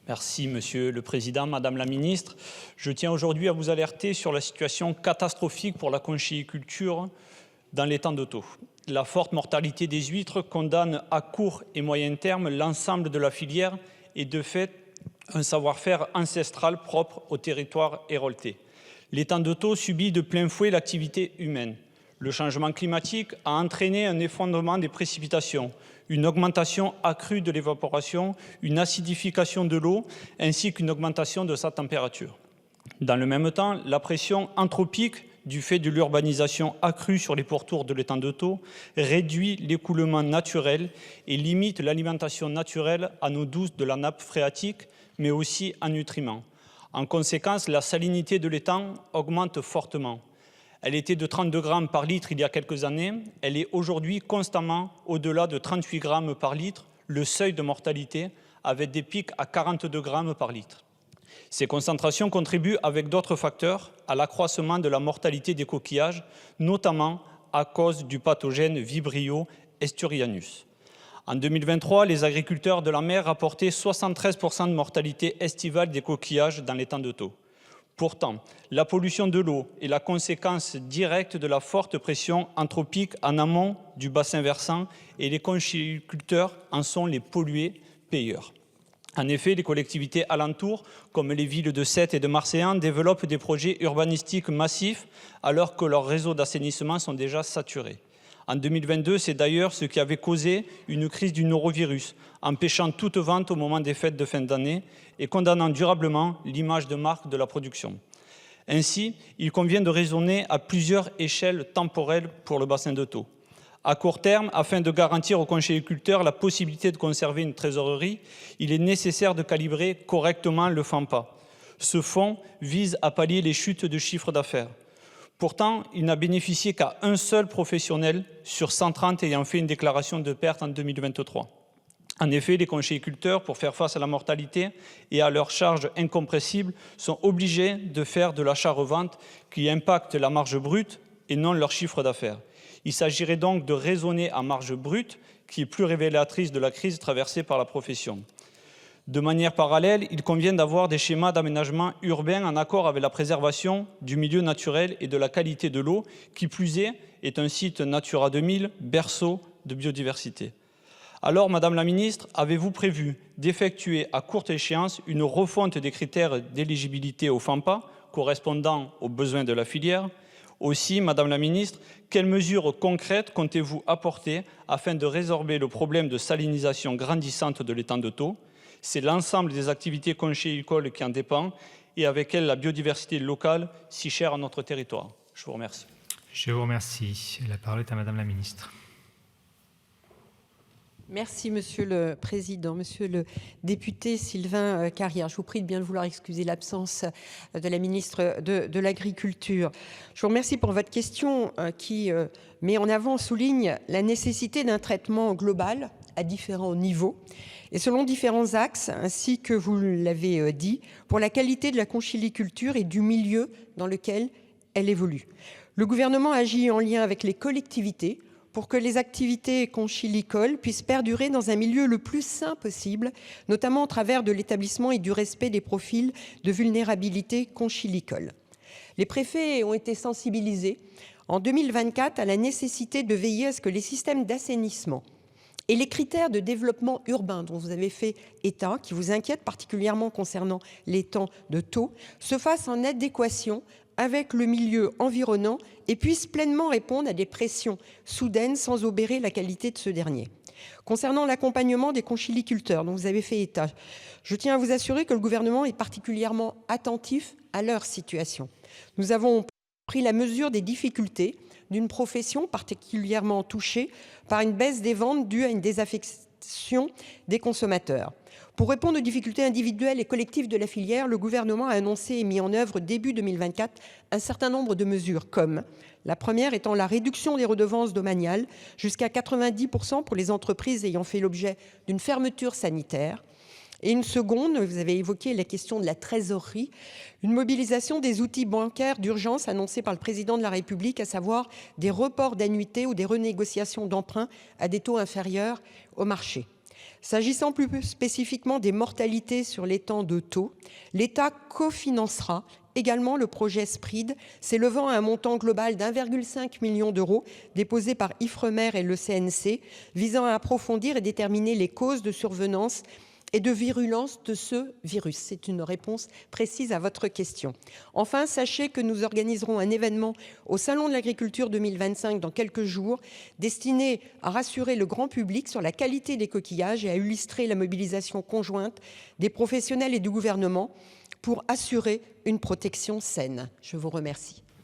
Merci Monsieur le Président, Madame la Ministre. Je tiens aujourd'hui à vous alerter sur la situation catastrophique pour la conchyliculture dans l'étang de Thau. La forte mortalité des huîtres condamne à court et moyen terme l'ensemble de la filière et de fait un savoir-faire ancestral propre au territoire héroltais. L'étang de Thau subit de plein fouet l'activité humaine. Le changement climatique a entraîné un effondrement des précipitations, une augmentation accrue de l'évaporation, une acidification de l'eau ainsi qu'une augmentation de sa température. Dans le même temps, la pression anthropique du fait de l'urbanisation accrue sur les pourtours de l'étang de Thau réduit l'écoulement naturel et limite l'alimentation naturelle en eau douce de la nappe phréatique, mais aussi en nutriments. En conséquence, la salinité de l'étang augmente fortement. Elle était de 32 grammes par litre il y a quelques années. Elle est aujourd'hui constamment au-delà de 38 grammes par litre, le seuil de mortalité, avec des pics à 42 grammes par litre. Ces concentrations contribuent, avec d'autres facteurs, à l'accroissement de la mortalité des coquillages, notamment à cause du pathogène Vibrio esturianus. En 2023, les agriculteurs de la mer rapportaient 73% de mortalité estivale des coquillages dans l'étang de Thau. Pourtant, la pollution de l'eau est la conséquence directe de la forte pression anthropique en amont du bassin versant et les conchyliculteurs en sont les pollués payeurs. En effet, les collectivités alentours, comme les villes de Sète et de Marseillan, développent des projets urbanistiques massifs alors que leurs réseaux d'assainissement sont déjà saturés. En 2022, c'est d'ailleurs ce qui avait causé une crise du norovirus, empêchant toute vente au moment des fêtes de fin d'année et condamnant durablement l'image de marque de la production. Ainsi, il convient de raisonner à plusieurs échelles temporelles pour le bassin de Thau. À court terme, afin de garantir aux conchyliculteurs la possibilité de conserver une trésorerie, il est nécessaire de calibrer correctement le FAMPA. Ce fonds vise à pallier les chutes de chiffre d'affaires. Pourtant, il n'a bénéficié qu'à un seul professionnel sur 130 ayant fait une déclaration de perte en 2023. En effet, les conchyliculteurs, pour faire face à la mortalité et à leurs charges incompressibles, sont obligés de faire de l'achat-revente qui impacte la marge brute et non leur chiffre d'affaires. Il s'agirait donc de raisonner à marge brute, qui est plus révélatrice de la crise traversée par la profession. De manière parallèle, il convient d'avoir des schémas d'aménagement urbain en accord avec la préservation du milieu naturel et de la qualité de l'eau, qui plus est un site Natura 2000, berceau de biodiversité. Alors, Madame la Ministre, avez-vous prévu d'effectuer à courte échéance une refonte des critères d'éligibilité au FAMPA correspondant aux besoins de la filière ? Aussi, Madame la Ministre, quelles mesures concrètes comptez-vous apporter afin de résorber le problème de salinisation grandissante de l'étang de Thau ? C'est l'ensemble des activités conchylicoles qui en dépend et avec elles la biodiversité locale si chère à notre territoire. Je vous remercie. Je vous remercie. La parole est à Madame la Ministre. Merci Monsieur le Président. Monsieur le député Sylvain Carrière, je vous prie de bien vouloir excuser l'absence de la ministre de l'Agriculture. Je vous remercie pour votre question qui met en avant, souligne la nécessité d'un traitement global à différents niveaux et selon différents axes, ainsi que vous l'avez dit, pour la qualité de la conchyliculture et du milieu dans lequel elle évolue. Le gouvernement agit en lien avec les collectivités pour que les activités conchylicoles puissent perdurer dans un milieu le plus sain possible, notamment au travers de l'établissement et du respect des profils de vulnérabilité conchylicole. Les préfets ont été sensibilisés en 2024 à la nécessité de veiller à ce que les systèmes d'assainissement et les critères de développement urbain dont vous avez fait état, qui vous inquiètent particulièrement concernant l'étang de Thau, se fassent en adéquation avec le milieu environnant et puissent pleinement répondre à des pressions soudaines sans obérer la qualité de ce dernier. Concernant l'accompagnement des conchyliculteurs dont vous avez fait état, je tiens à vous assurer que le gouvernement est particulièrement attentif à leur situation. Nous avons pris la mesure des difficultés d'une profession particulièrement touchée par une baisse des ventes due à une désaffection des consommateurs. Pour répondre aux difficultés individuelles et collectives de la filière, le gouvernement a annoncé et mis en œuvre début 2024 un certain nombre de mesures comme la première étant la réduction des redevances domaniales jusqu'à 90% pour les entreprises ayant fait l'objet d'une fermeture sanitaire. Et une seconde, vous avez évoqué la question de la trésorerie, une mobilisation des outils bancaires d'urgence annoncés par le président de la République, à savoir des reports d'annuités ou des renégociations d'emprunts à des taux inférieurs au marché. S'agissant plus spécifiquement des mortalités sur l'étang de Thau, l'État cofinancera également le projet SPRID, s'élevant à un montant global d'1,5 million d'euros déposé par Ifremer et le CNC, visant à approfondir et déterminer les causes de survenance et de virulence de ce virus. C'est une réponse précise à votre question. Enfin, sachez que nous organiserons un événement au Salon de l'Agriculture 2025 dans quelques jours, destiné à rassurer le grand public sur la qualité des coquillages et à illustrer la mobilisation conjointe des professionnels et du gouvernement pour assurer une protection saine. Je vous remercie.